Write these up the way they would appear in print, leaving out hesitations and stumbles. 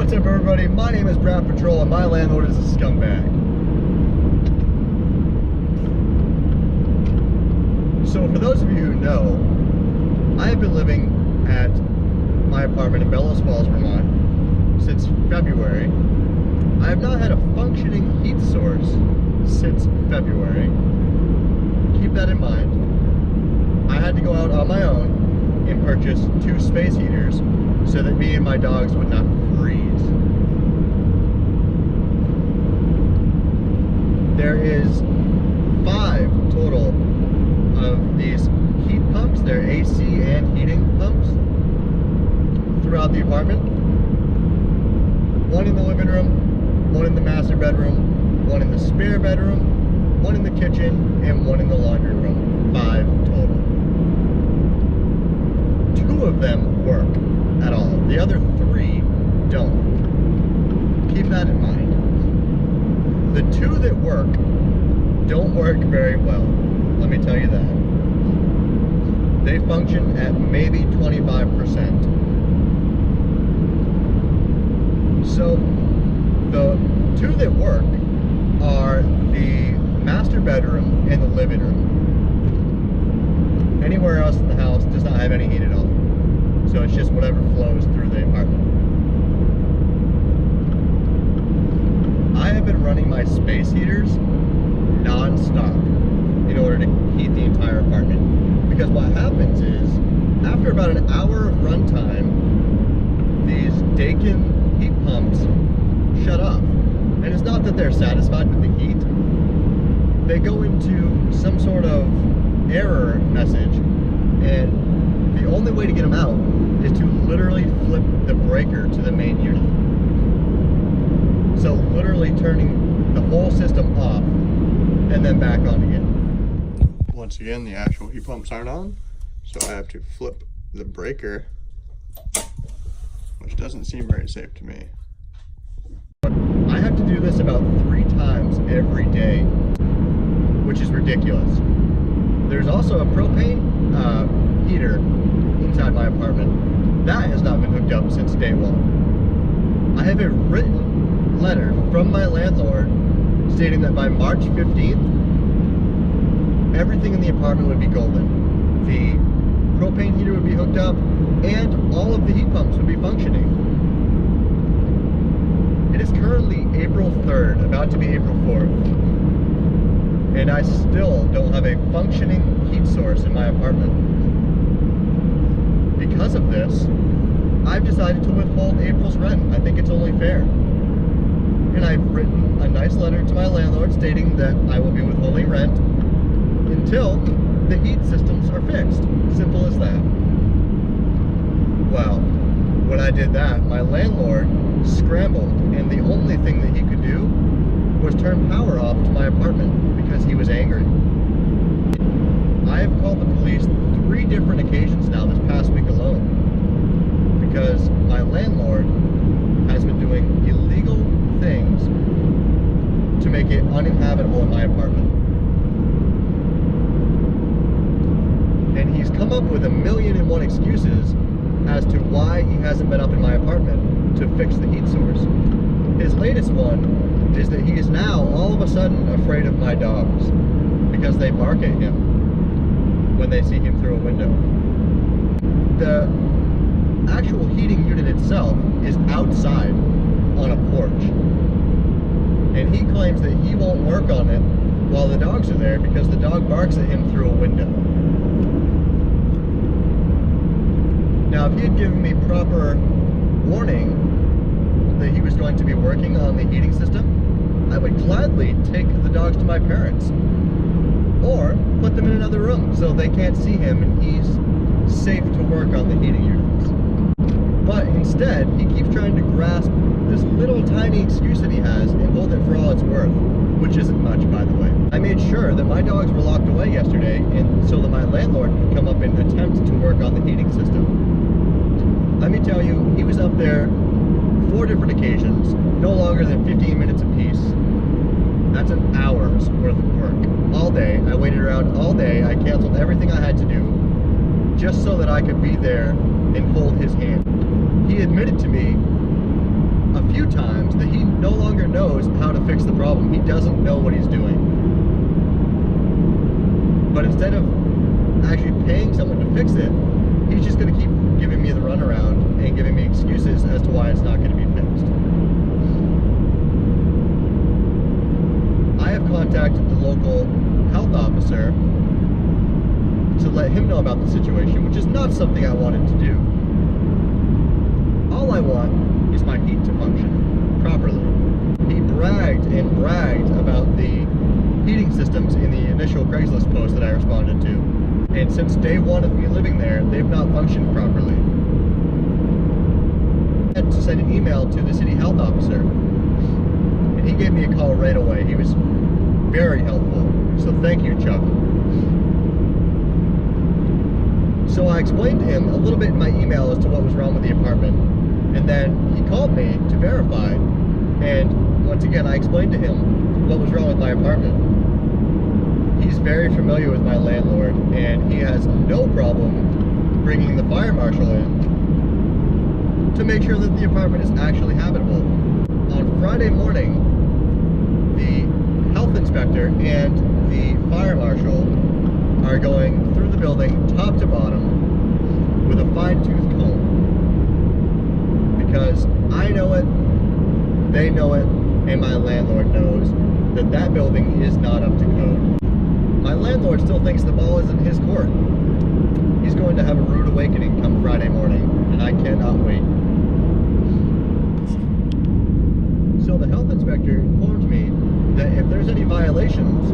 What's up, everybody? My name is Brad Patrol, and my landlord is a scumbag. So, for those of you who know, I have been living at my apartment in Bellows Falls, Vermont since February. I have not had a functioning heat source since February. Keep that in mind. I had to go out on my own and purchase 2 space heaters so that me and my dogs would not freeze. There is 5 total of these heat pumps. They're AC and heating pumps throughout the apartment. 1 in the living room, 1 in the master bedroom, 1 in the spare bedroom, 1 in the kitchen, and 1 in the laundry room. 5 total. 2 of them work at all. The other 3 don't. Keep that in mind. The 2 that work don't work very well. Let me tell you that. They function at maybe 25%. So the 2 that work are the master bedroom and the living room. Anywhere else in the house does not have any heat at all. So it's just whatever flows through the apartment. I have been running my space heaters non-stop in order to heat the entire apartment. Because what happens is, after about an hour of runtime, these Dakin heat pumps shut off. And it's not that they're satisfied with the heat. They go into some sort of error message, and the only way to get them out is to literally flip the breaker to the main unit. So literally turning the whole system off and then back on again. Once again, the actual heat pumps aren't on, so I have to flip the breaker, which doesn't seem very safe to me. I have to do this about 3 times every day, which is ridiculous. There's also a propane heater inside my apartment. That has not been hooked up since day 1. I have a written letter from my landlord stating that by March 15th, everything in the apartment would be golden. The propane heater would be hooked up, and all of the heat pumps would be functioning. It is currently April 3rd, about to be April 4th, and I still don't have a functioning heat source in my apartment. Because of this, I've decided to withhold April's rent. I think it's only fair. And I've written a nice letter to my landlord stating that I will be withholding rent until the heat systems are fixed. Simple as that. Well, when I did that, my landlord scrambled, and the only thing that he could do was turn power off to my apartment because he was angry. I have called the police 3 different occasions now this past week alone because my landlord has been doing illegal things to make it uninhabitable in my apartment. And he's come up with 1,000,001 excuses as to why he hasn't been up in my apartment to fix the heat source. His latest one is that he is now all of a sudden afraid of my dogs because they bark at him when they see him through a window. The actual heating unit itself is outside on a porch, and he claims that he won't work on it while the dogs are there because the dog barks at him through a window. Now, if he had given me proper warning that he was going to be working on the heating system, I would gladly take the dogs to my parents or put them in another room so they can't see him and he's safe to work on the heating units. But instead, he keeps trying to grasp this little tiny excuse that he has and hold it for all it's worth, which isn't much, by the way. I made sure that my dogs were locked away yesterday and so that my landlord could come up and attempt to work on the heating system. Let me tell you, he was up there 4 different occasions, no longer than 15 minutes apiece. That's an hour's worth of work. All day. I waited around all day. I canceled everything I had to do just so that I could be there and hold his hand. He admitted to me a knows how to fix the problem. He doesn't know what he's doing. But instead of actually paying someone to fix it, he's just going to keep giving me the runaround and giving me excuses as to why it's not going to be fixed. I have contacted the local health officer to let him know about the situation, which is not something I wanted to do. All I want is my heat to function properly. He bragged and bragged about the heating systems in the initial Craigslist post that I responded to. And since day one of me living there, they've not functioned properly. I had to send an email to the city health officer, and he gave me a call right away. He was very helpful, so thank you, Chuck. So I explained to him a little bit in my email as to what was wrong with the apartment, and then he called me to verify, and once again I explained to him what was wrong with my apartment. He's very familiar with my landlord, and he has no problem bringing the fire marshal in to make sure that the apartment is actually habitable. On Friday morning, the health inspector and the fire marshal are going through the building top to bottom with a fine-tooth comb. Because I know it, they know it, and my landlord knows that that building is not up to code. My landlord still thinks the ball is in his court. He's going to have a rude awakening come Friday morning, and I cannot wait. So the health inspector informed me that if there's any violations,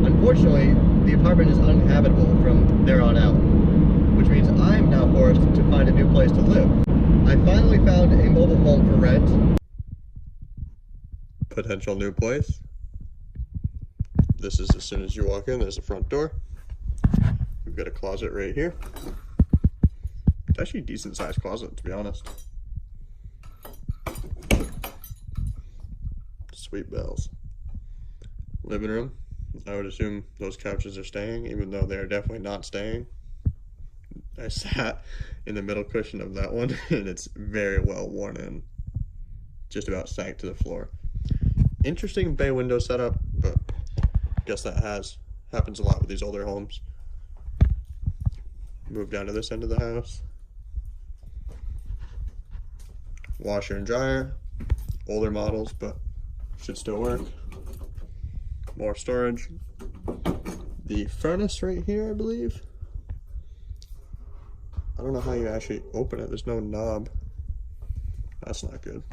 unfortunately, the apartment is uninhabitable from there on out, which means I'm now forced to find a new place to live. I finally found a mobile home for rent. Potential new place. This is as soon as you walk in, there's the front door. We've got a closet right here. It's actually a decent sized closet, to be honest. Sweet bells. Living room. I would assume those couches are staying, even though they're definitely not staying. I sat in the middle cushion of that one, and it's very well worn in. Just about sank to the floor. Interesting bay window setup, but guess that happens a lot with these older homes. Move down to this end of the house. Washer and dryer. Older models, but should still work. More storage. The furnace right here, I believe. I don't know how you actually open it. There's no knob. That's not good.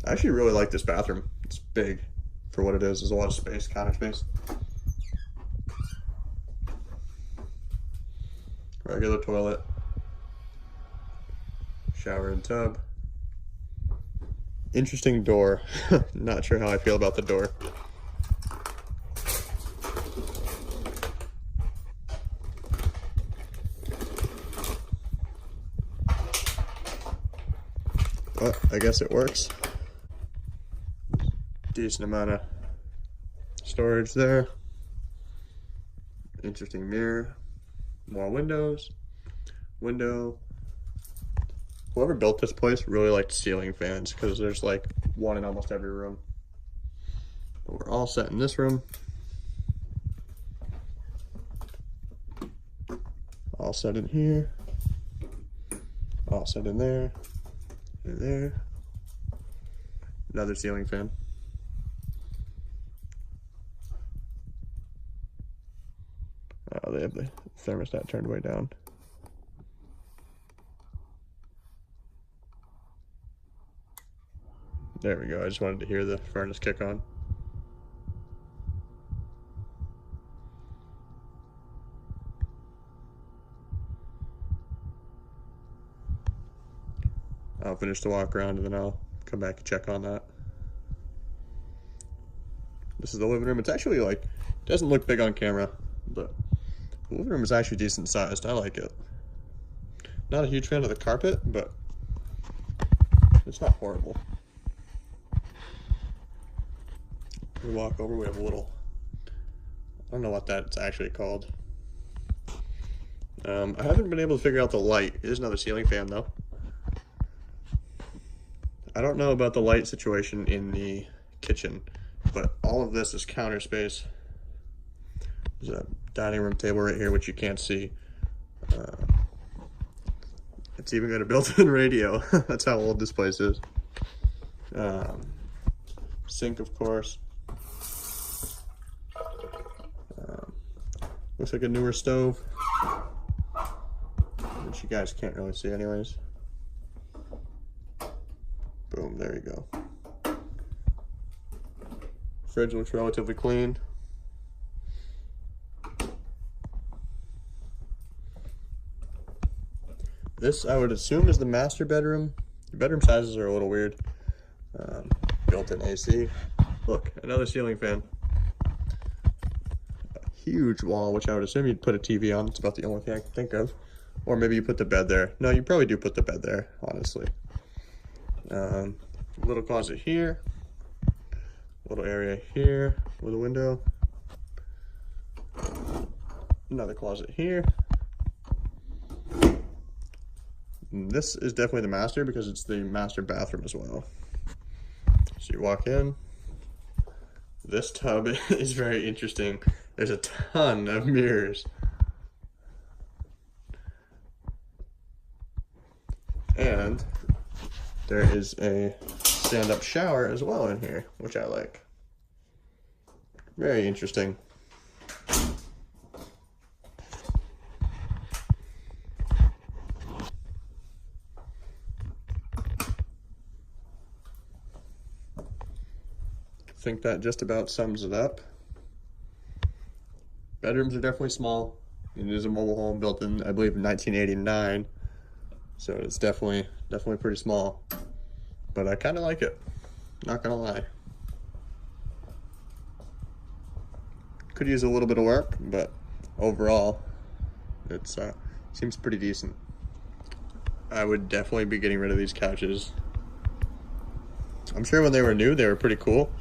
I actually really like this bathroom. It's big for what it is. There's a lot of space, counter space. Regular toilet. Shower and tub. Interesting door. Not sure how I feel about the door. But I guess it works. Decent amount of storage there. Interesting mirror. More windows. Window. Whoever built this place really liked ceiling fans, because there's like one in almost every room. But we're all set in this room. All set in here. All set in there. And there. Another ceiling fan. Oh, they have the thermostat turned way down. There we go. I just wanted to hear the furnace kick on. I'll finish the walk around and then I'll come back and check on that. This is the living room. It's actually like, it doesn't look big on camera, but the living room is actually decent sized. I like it. Not a huge fan of the carpet, but it's not horrible. We walk over, we have a little, I don't know what that's actually called. I haven't been able to figure out the light. It is another ceiling fan though. I don't know about the light situation in the kitchen, but all of this is counter space. There's a dining room table right here, which you can't see. It's even got a built-in radio. That's how old this place is. Sink, of course. Looks like a newer stove, which you guys can't really see anyways. Boom, there you go. Fridge looks relatively clean. This, I would assume, is the master bedroom. The bedroom sizes are a little weird. Built-in AC. Look, another ceiling fan. A huge wall, which I would assume you'd put a TV on. It's about the only thing I can think of. Or maybe you put the bed there. No, you probably do put the bed there, honestly. Little closet here. Little area here with a window. Another closet here. And this is definitely the master because it's the master bathroom as well. So you walk in. This tub is very interesting. There's a ton of mirrors. And there is a stand-up shower as well in here, which I like. Very interesting. I think that just about sums it up. Bedrooms are definitely small. It is a mobile home built in, I believe, 1989. So it's definitely pretty small. But I kind of like it, not gonna lie. Could use a little bit of work, but overall, it's seems pretty decent. I would definitely be getting rid of these couches. I'm sure when they were new, they were pretty cool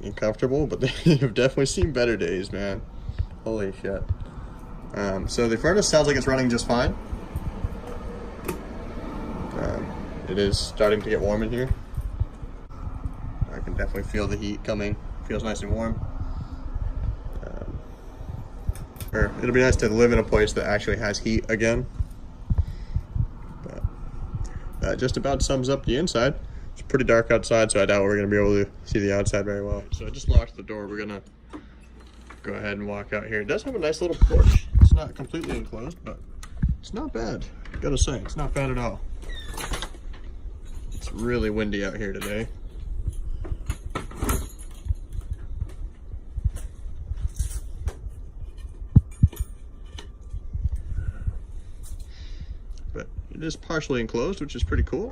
and comfortable, but they have definitely seen better days, man. Holy shit. So the furnace sounds like it's running just fine. It is starting to get warm in here. I can definitely feel the heat coming. Feels nice and warm. Or it'll be nice to live in a place that actually has heat again. But that just about sums up the inside. It's pretty dark outside, so I doubt we're going to be able to see the outside very well. So I just locked the door. We're going to go ahead and walk out here. It does have a nice little porch. It's not completely enclosed, but it's not bad. Gotta say, it's not bad at all. It's really windy out here today. But it is partially enclosed, which is pretty cool.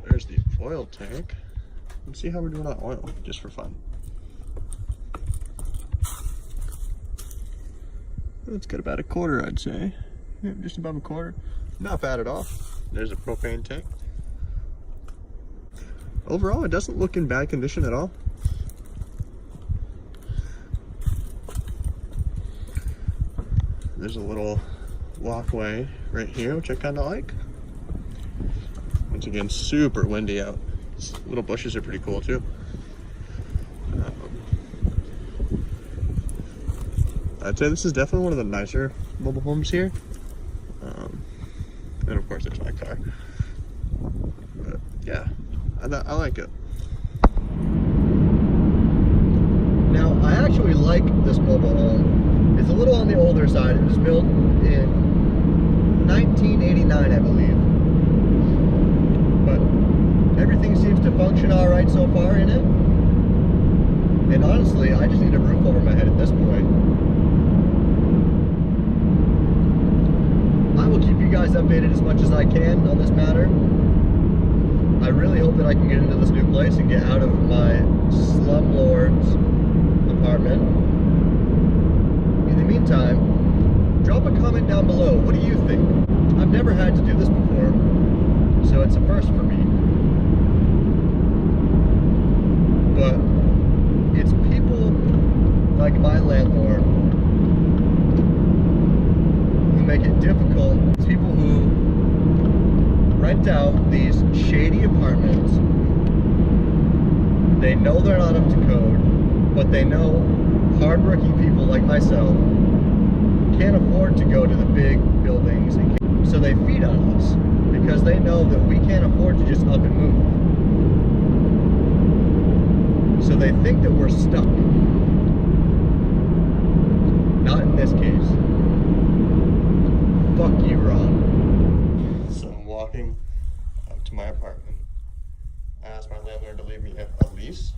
There's the oil tank. Let's see how we're doing on oil, just for fun. It's got about a quarter, I'd say. Yeah, just above a quarter. Not bad at all. There's a propane tank. Overall, it doesn't look in bad condition at all. There's a little walkway right here, which I kind of like. Once again, super windy out. These little bushes are pretty cool too. I'd say this is definitely one of the nicer mobile homes here. And of course there's my car. But yeah, I like it. Now, I actually like this mobile home. It's a little on the older side. It was built in 1989, I believe. But everything seems to function all right so far in it. And honestly, I just need a roof over my head at this point. I will keep you guys updated as much as I can on this matter. I really hope that I can get into this new place and get out of my slumlord's apartment. In the meantime, drop a comment down below. What do you think? I've never had to do this before, so it's a first for me. But it's people like my landlord who make it difficult. It's people who rent out these shady apartments. They know they're not up to code, but they know hardworking people like myself can't afford to go to the big buildings, so they feed on us because they know that we can't afford to just up and move. So they think that we're stuck. Not in this case. Fuck you, Ron. So I'm walking up to my apartment. I asked my landlord to leave me a lease.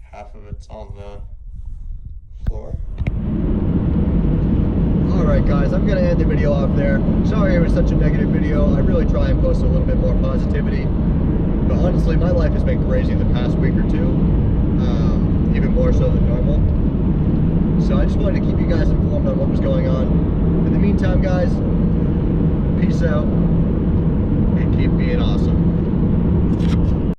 Half of it's on the floor. Alright guys, I'm going to end the video off there. Sorry it was such a negative video. I really try and post a little bit more positivity. But honestly, my life has been crazy the past week or two. Even more so than normal. So I just wanted to keep you guys informed on what was going on. In the meantime guys, peace out.